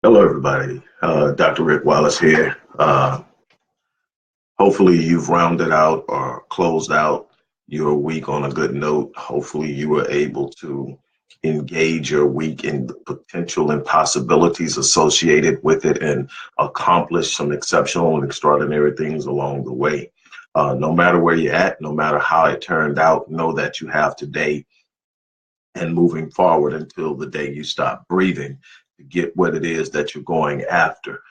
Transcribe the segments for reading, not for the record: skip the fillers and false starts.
Hello, everybody. Dr. Rick Wallace here. Hopefully, you've rounded out or closed out your week on a good note. Hopefully, you were able to engage your week in the potential and possibilities associated with it and accomplish some exceptional and extraordinary things along the way. No matter where you're at, no matter how it turned out, know that you have today and moving forward until the day you stop breathing to get what it is that you're going after.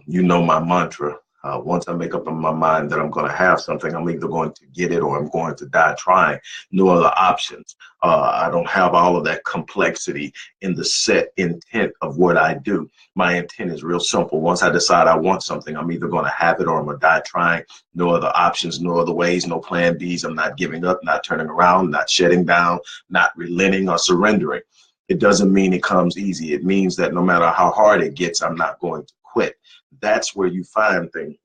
You know my mantra. Once I make up in my mind that I'm going to have something, I'm either going to get it or I'm going to die trying. No other options. I don't have all of that complexity in the set intent of what I do. My intent is real simple. Once I decide I want something, I'm either going to have it or I'm going to die trying. No other options, no other ways, no plan Bs. I'm not giving up, not turning around, not shutting down, not relenting or surrendering. It doesn't mean it comes easy. It means that no matter how hard it gets, I'm not going to quit. That's where you find things.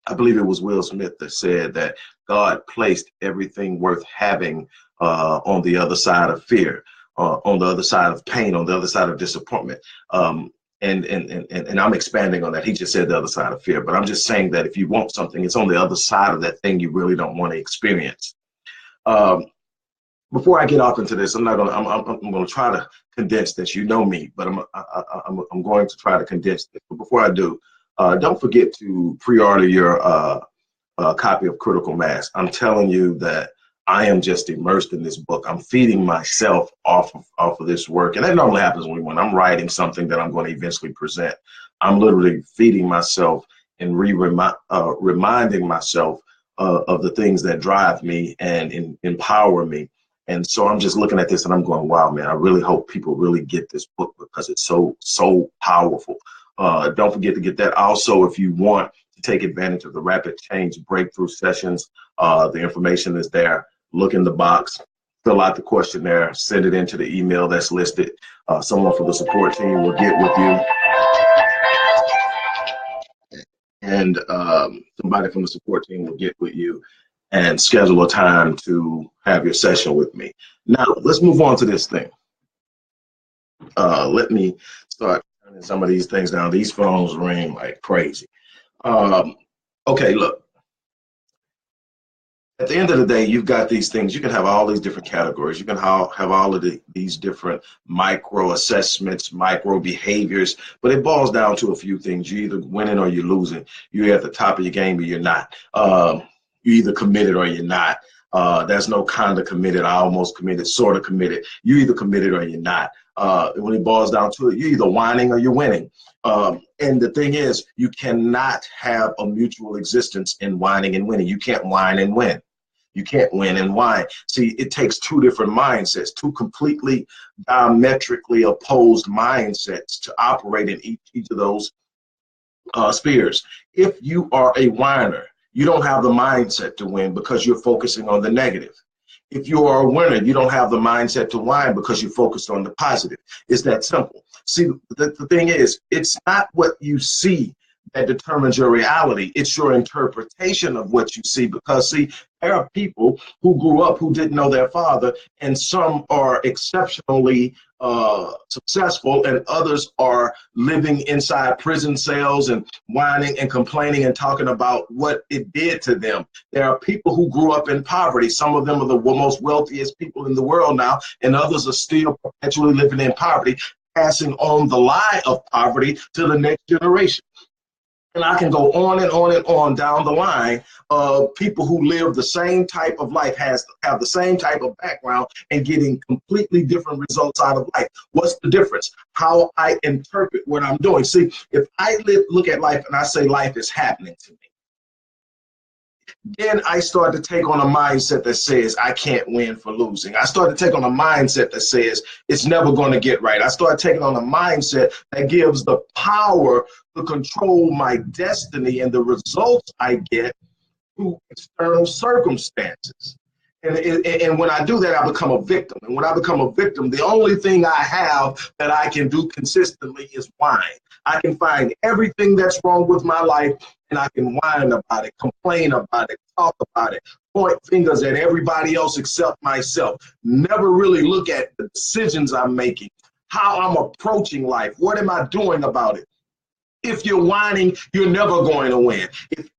I believe it was Will Smith that said that God placed everything worth having on the other side of fear, on the other side of pain, on the other side of disappointment. And I'm expanding on that. He just said the other side of fear, but I'm just saying that if you want something, it's on the other side of that thing you really don't want to experience. Before I get off into this, I'm going to try to condense this. You know me, but I'm going to try to condense this. But before I do, don't forget to pre-order your copy of Critical Mass. I'm telling you that I am just immersed in this book. I'm feeding myself off of this work. And that normally happens when I'm writing something that I'm going to eventually present. I'm literally feeding myself and reminding myself of the things that drive me and empower me. And so I'm just looking at this and I'm going, wow, man, I really hope people really get this book because it's so powerful. Don't forget to get that. Also, if you want to take advantage of the Rapid Change Breakthrough Sessions, the information is there. Look in the box, fill out the questionnaire, send it into the email that's listed. Someone from the support team will get with you. And somebody from the support team will get with you and schedule a time to have your session with me. Now, let's move on to this thing. Let me start turning some of these things down. These phones ring like crazy. Okay, look. At the end of the day, you've got these things. You can have all these different categories. You can have all of these different micro assessments, micro behaviors, but it boils down to a few things. You're either winning or you're losing. You're at the top of your game or you're not. You're either committed or you're not. There's no kind of committed, I almost committed, sort of committed. You're either committed or you're not. When it boils down to it, you're either whining or you're winning. And the thing is, you cannot have a mutual existence in whining and winning. You can't whine and win. You can't win and whine. See, it takes two different mindsets, two completely diametrically opposed mindsets to operate in each of those spheres. If you are a whiner, you don't have the mindset to win because you're focusing on the negative. If you are a winner, you don't have the mindset to whine because you're focused on the positive. It's that simple. See, the thing is, it's not what you see that determines your reality. It's your interpretation of what you see. Because, see, there are people who grew up who didn't know their father, and some are exceptionally successful, and others are living inside prison cells and whining and complaining and talking about what it did to them. There are people who grew up in poverty. Some of them are the most wealthiest people in the world now, and others are still perpetually living in poverty, passing on the lie of poverty to the next generation. And I can go on and on and on down the line of people who live the same type of life, have the same type of background, and getting completely different results out of life. What's the difference? How I interpret what I'm doing. See, if I look at life and I say life is happening to me, then I start to take on a mindset that says I can't win for losing. I start to take on a mindset that says it's never going to get right. I start taking on a mindset that gives the power to control my destiny and the results I get through external circumstances. And when I do that, I become a victim. And when I become a victim, the only thing I have that I can do consistently is whine. I can find everything that's wrong with my life, and I can whine about it, complain about it, talk about it, point fingers at everybody else except myself. Never really look at the decisions I'm making, how I'm approaching life. What am I doing about it? If you're whining, you're never going to win. If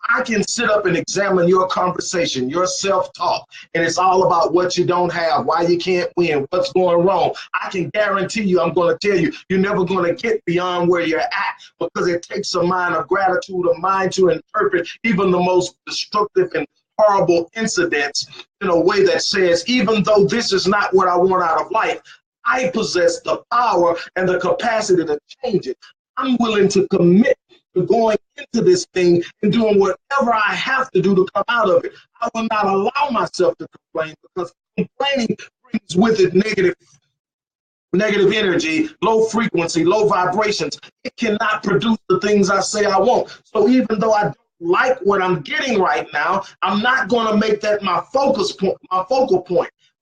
I can sit up and examine your conversation, your self-talk, and it's all about what you don't have, why you can't win, what's going wrong, I can guarantee you, I'm going to tell you, you're never going to get beyond where you're at, because it takes a mind of gratitude, a mind to interpret even the most destructive and horrible incidents in a way that says, even though this is not what I want out of life, I possess the power and the capacity to change it. I'm willing to commit to going into this thing and doing whatever I have to do to come out of it. I will not allow myself to complain, because complaining brings with it negative energy, low frequency, low vibrations. It cannot produce the things I say I want. So even though I don't like what I'm getting right now, I'm not going to make that my focal point.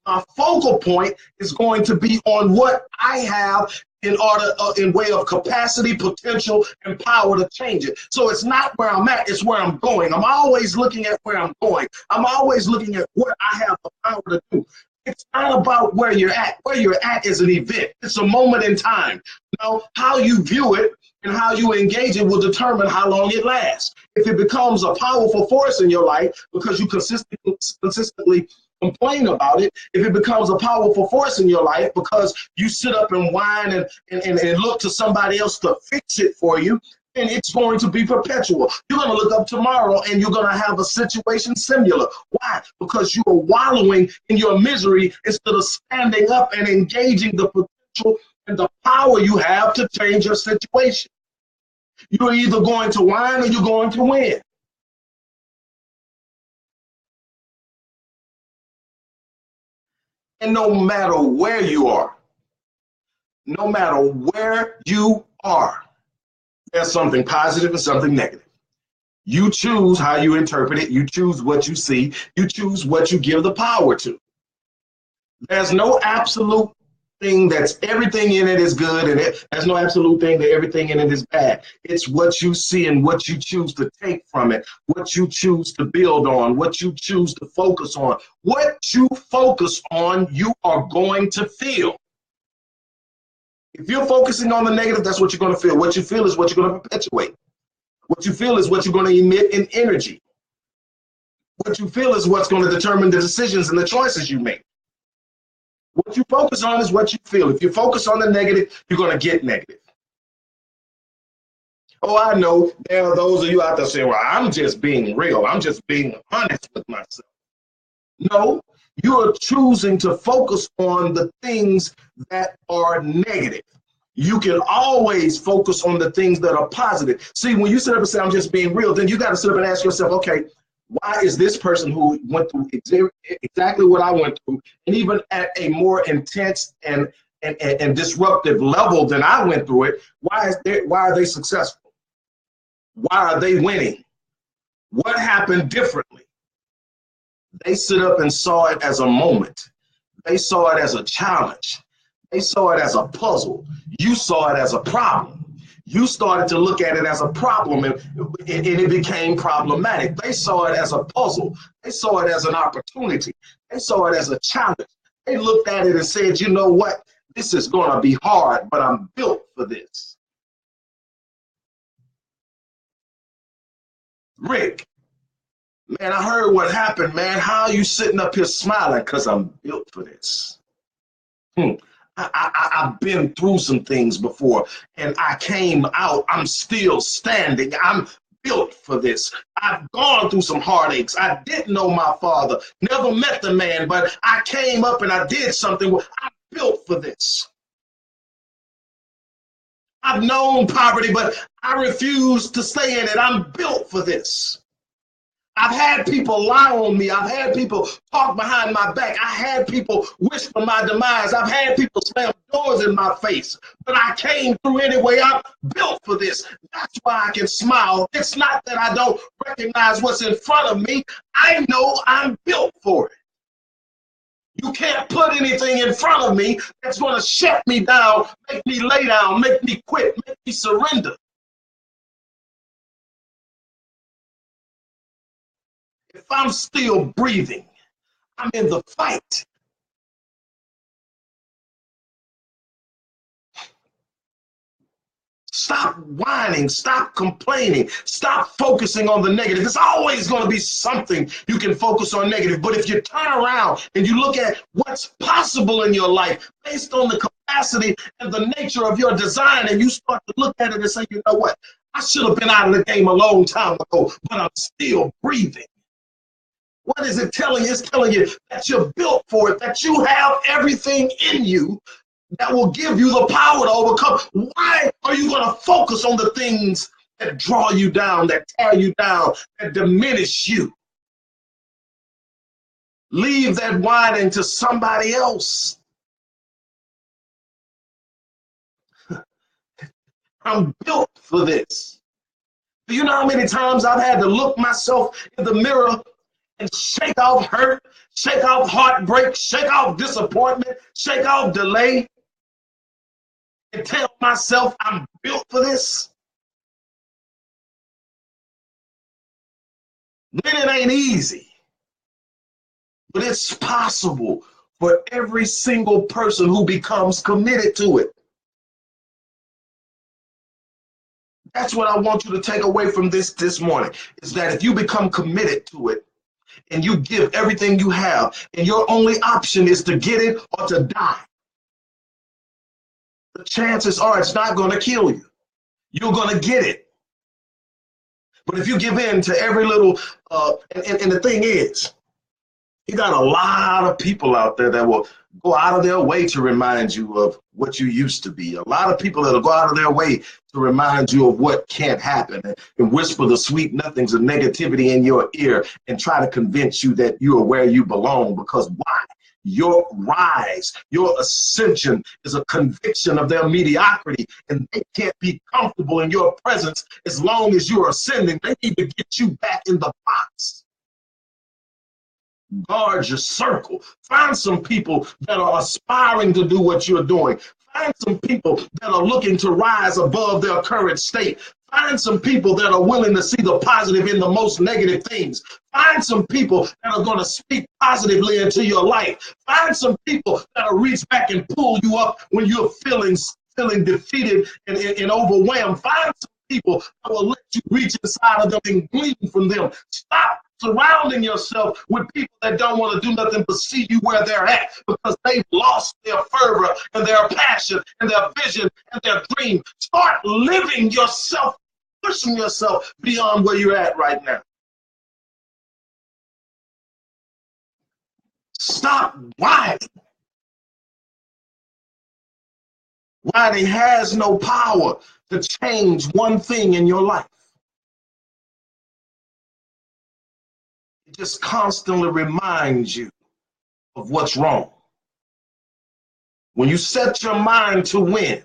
My focal point is going to be on what I have in way of capacity, potential, and power to change it. So it's not where I'm at, it's where I'm going. I'm always looking at where I'm going. I'm always looking at what I have the power to do. It's not about where you're at. Where you're at is an event. It's a moment in time. Now, how you view it and how you engage it will determine how long it lasts. If it becomes a powerful force in your life because you consistently complain about it, if it becomes a powerful force in your life because you sit up and whine and look to somebody else to fix it for you, then it's going to be perpetual. You're going to look up tomorrow and you're going to have a situation similar. Why? Because you are wallowing in your misery instead of standing up and engaging the potential and the power you have to change your situation. You're either going to whine or you're going to win. And no matter where you are, no matter where you are, there's something positive and something negative. You choose how you interpret it. You choose what you see. You choose what you give the power to. There's no absolute thing that's everything in it is good, and there's no absolute thing that everything in it is bad. It's what you see and what you choose to take from it, what you choose to build on, what you choose to focus on. What you focus on, you are going to feel. If you're focusing on the negative, that's what you're going to feel. What you feel is what you're going to perpetuate. What you feel is what you're going to emit in energy. What you feel is what's going to determine the decisions and the choices you make. What you focus on is what you feel. If you focus on the negative, you're going to get negative. Oh, I know there are those of you out there saying, well, I'm just being real. I'm just being honest with myself. No, you're choosing to focus on the things that are negative. You can always focus on the things that are positive. See, when you sit up and say, I'm just being real, then you got to sit up and ask yourself, okay, why is this person who went through exactly what I went through, and even at a more intense and disruptive level than I went through it, why are they successful? Why are they winning? What happened differently? They sit up and saw it as a moment. They saw it as a challenge. They saw it as a puzzle. You saw it as a problem. You started to look at it as a problem, and it became problematic. They saw it as a puzzle. They saw it as an opportunity. They saw it as a challenge. They looked at it and said, you know what? This is going to be hard, but I'm built for this. Rick, man, I heard what happened, man. How are you sitting up here smiling? Because I'm built for this. I've been through some things before, and I came out. I'm still standing. I'm built for this. I've gone through some heartaches. I didn't know my father, never met the man, but I came up and I did something. I'm built for this. I've known poverty, but I refuse to stay in it. I'm built for this. I've had people lie on me. I've had people talk behind my back. I had people wish for my demise. I've had people slam doors in my face. But I came through anyway. I'm built for this. That's why I can smile. It's not that I don't recognize what's in front of me. I know I'm built for it. You can't put anything in front of me that's going to shut me down, make me lay down, make me quit, make me surrender. If I'm still breathing, I'm in the fight. Stop whining, stop complaining, stop focusing on the negative. There's always going to be something you can focus on negative. But if you turn around and you look at what's possible in your life based on the capacity and the nature of your design, and you start to look at it and say, you know what? I should have been out of the game a long time ago, but I'm still breathing. What is it telling you? It's telling you that you're built for it, that you have everything in you that will give you the power to overcome. Why are you going to focus on the things that draw you down, that tear you down, that diminish you? Leave that whining to somebody else. I'm built for this. Do you know how many times I've had to look myself in the mirror and shake off hurt, shake off heartbreak, shake off disappointment, shake off delay, and tell myself I'm built for this? Then it ain't easy, but it's possible for every single person who becomes committed to it. That's what I want you to take away from this morning, is that if you become committed to it and you give everything you have, and your only option is to get it or to die, the chances are it's not going to kill you. You're going to get it. But if you give in to every little, and the thing is, you got a lot of people out there that will go out of their way to remind you of what you used to be. A lot of people that'll go out of their way to remind you of what can't happen, and whisper the sweet nothings of negativity in your ear and try to convince you that you are where you belong. Because why? Your rise, your ascension is a conviction of their mediocrity, and they can't be comfortable in your presence as long as you're ascending. They need to get you back in the box. Guard your circle. Find some people that are aspiring to do what you're doing. Find some people that are looking to rise above their current state. Find some people that are willing to see the positive in the most negative things. Find some people that are going to speak positively into your life. Find some people that will reach back and pull you up when you're feeling defeated and overwhelmed. Find some people that will let you reach inside of them and glean from them. Stop surrounding yourself with people that don't want to do nothing but see you where they're at, because they've lost their fervor and their passion and their vision and their dream. Start living yourself, pushing yourself beyond where you're at right now. Stop whining. Whining has no power to change one thing in your life. It just constantly reminds you of what's wrong. When you set your mind to win,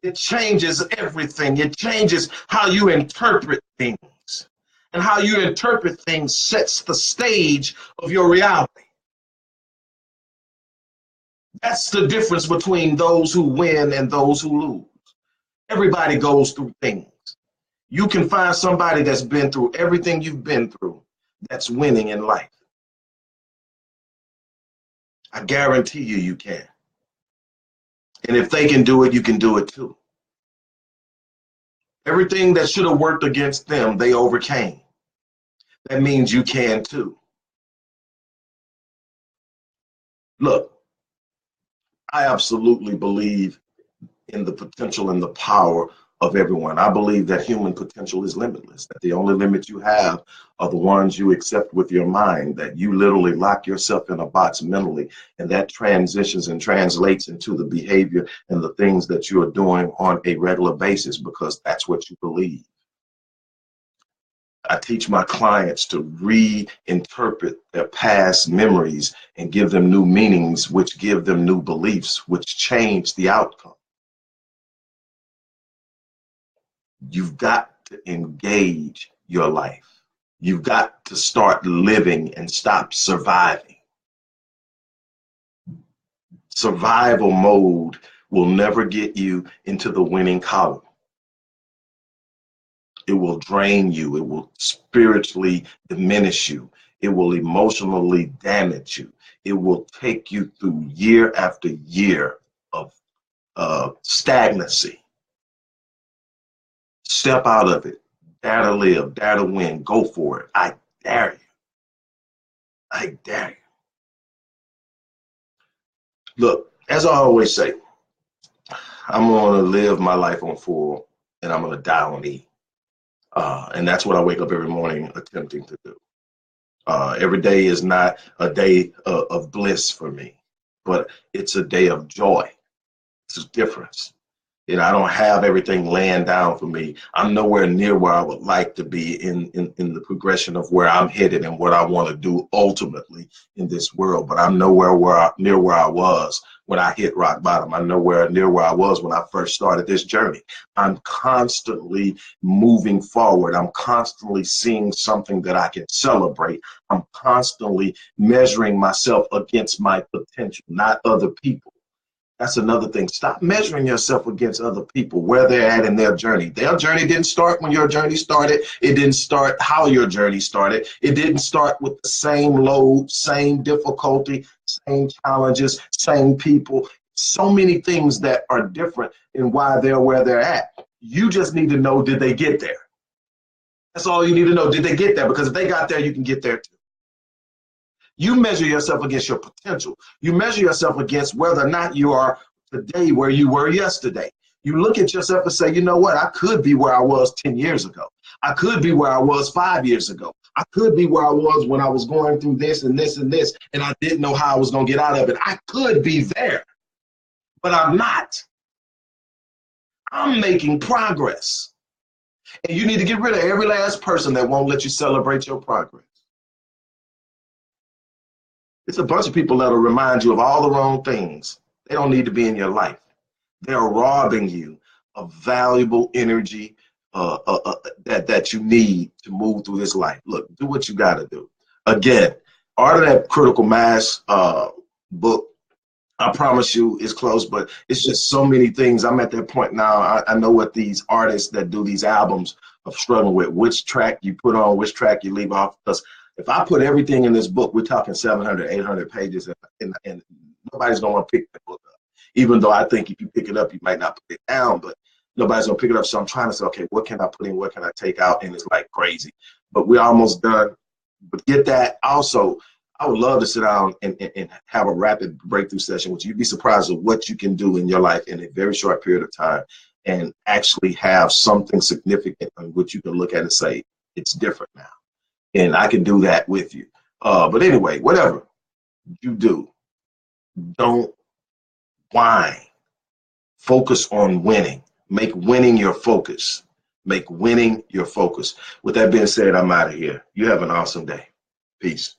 it changes everything. It changes how you interpret things. And how you interpret things sets the stage of your reality. That's the difference between those who win and those who lose. Everybody goes through things. You can find somebody that's been through everything you've been through that's winning in life. I guarantee you, you can. And if they can do it, you can do it too. Everything that should have worked against them, they overcame. That means you can too. Look, I absolutely believe in the potential and the power of everyone. I believe that human potential is limitless, that the only limits you have are the ones you accept with your mind, that you literally lock yourself in a box mentally, and that transitions and translates into the behavior and the things that you are doing on a regular basis, because that's what you believe. I teach my clients to reinterpret their past memories and give them new meanings, which give them new beliefs, which change the outcome. You've got to engage your life. You've got to start living and stop surviving. Survival mode will never get you into the winning column. It will drain you. It will spiritually diminish you. It will emotionally damage you. It will take you through year after year of stagnancy. Step out of it. Dare to live, dare to win. Go for it. I dare you. I dare you. Look, as I always say, I'm going to live my life on full and I'm going to die on E. And that's what I wake up every morning attempting to do. Every day is not a day of bliss for me, but it's a day of joy. It's a difference. You know, I don't have everything laying down for me. I'm nowhere near where I would like to be in the progression of where I'm headed and what I want to do ultimately in this world. But I'm nowhere near where I was when I hit rock bottom. I'm nowhere near where I was when I first started this journey. I'm constantly moving forward. I'm constantly seeing something that I can celebrate. I'm constantly measuring myself against my potential, not other people. That's another thing. Stop measuring yourself against other people, where they're at in their journey. Their journey didn't start when your journey started. It didn't start how your journey started. It didn't start with the same load, same difficulty, same challenges, same people. So many things that are different in why they're where they're at. You just need to know, did they get there? That's all you need to know. Did they get there? Because if they got there, you can get there too. You measure yourself against your potential. You measure yourself against whether or not you are today where you were yesterday. You look at yourself and say, you know what? I could be where I was 10 years ago. I could be where I was 5 years ago. I could be where I was when I was going through this and this and this, and I didn't know how I was going to get out of it. I could be there, but I'm not. I'm making progress. And you need to get rid of every last person that won't let you celebrate your progress. It's a bunch of people that'll remind you of all the wrong things. They don't need to be in your life. They're robbing you of valuable energy that you need to move through this life. Look, do what you got to do. Again, Art of That Critical Mass book, I promise you, is close, but it's just so many things. I'm at that point now. I know what these artists that do these albums are struggling with, which track you put on, which track you leave off. Because if I put everything in this book, we're talking 700, 800 pages, and nobody's going to want to pick the book up. Even though I think if you pick it up, you might not put it down, but nobody's going to pick it up. So I'm trying to say, okay, what can I put in? What can I take out? And it's like crazy. But we're almost done. But get that. Also, I would love to sit down and have a rapid breakthrough session with you. You'd be surprised at what you can do in your life in a very short period of time and actually have something significant on which you can look at and say, it's different now. And I can do that with you. But anyway, whatever you do, don't whine. Focus on winning. Make winning your focus. Make winning your focus. With that being said, I'm out of here. You have an awesome day. Peace.